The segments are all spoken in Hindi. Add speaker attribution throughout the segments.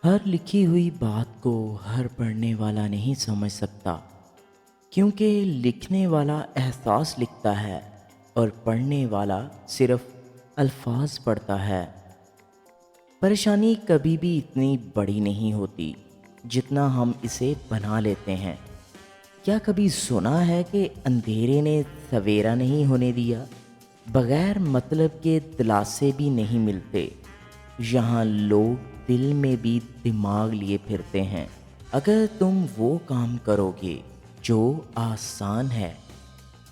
Speaker 1: हर लिखी हुई बात को हर पढ़ने वाला नहीं समझ सकता, क्योंकि लिखने वाला एहसास लिखता है और पढ़ने वाला सिर्फ अल्फाज पढ़ता है। परेशानी कभी भी इतनी बड़ी नहीं होती जितना हम इसे बना लेते हैं। क्या कभी सुना है कि अंधेरे ने सवेरा नहीं होने दिया? बगैर मतलब के दिलासे भी नहीं मिलते। यहाँ लोग दिल में भी दिमाग लिए फिरते हैं। अगर तुम वो काम करोगे जो आसान है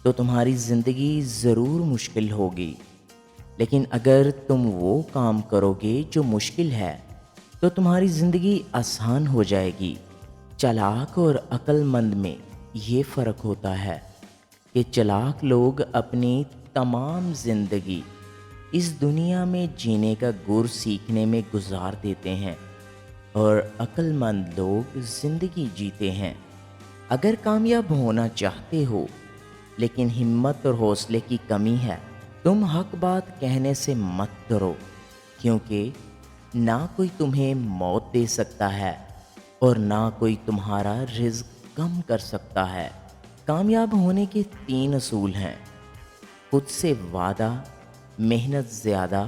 Speaker 1: तो तुम्हारी ज़िंदगी ज़रूर मुश्किल होगी, लेकिन अगर तुम वो काम करोगे जो मुश्किल है तो तुम्हारी ज़िंदगी आसान हो जाएगी। चालाक और अक्लमंद में ये फ़र्क होता है कि चालाक लोग अपनी तमाम ज़िंदगी इस दुनिया में जीने का गुर सीखने में गुजार देते हैं और अक्लमंद लोग ज़िंदगी जीते हैं। अगर कामयाब होना चाहते हो लेकिन हिम्मत और हौसले की कमी है, तुम हक बात कहने से मत डरो, क्योंकि ना कोई तुम्हें मौत दे सकता है और ना कोई तुम्हारा रिज़्क कम कर सकता है। कामयाब होने के 3 असूल हैं: खुद से वादा, मेहनत ज़्यादा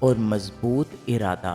Speaker 1: और मजबूत इरादा।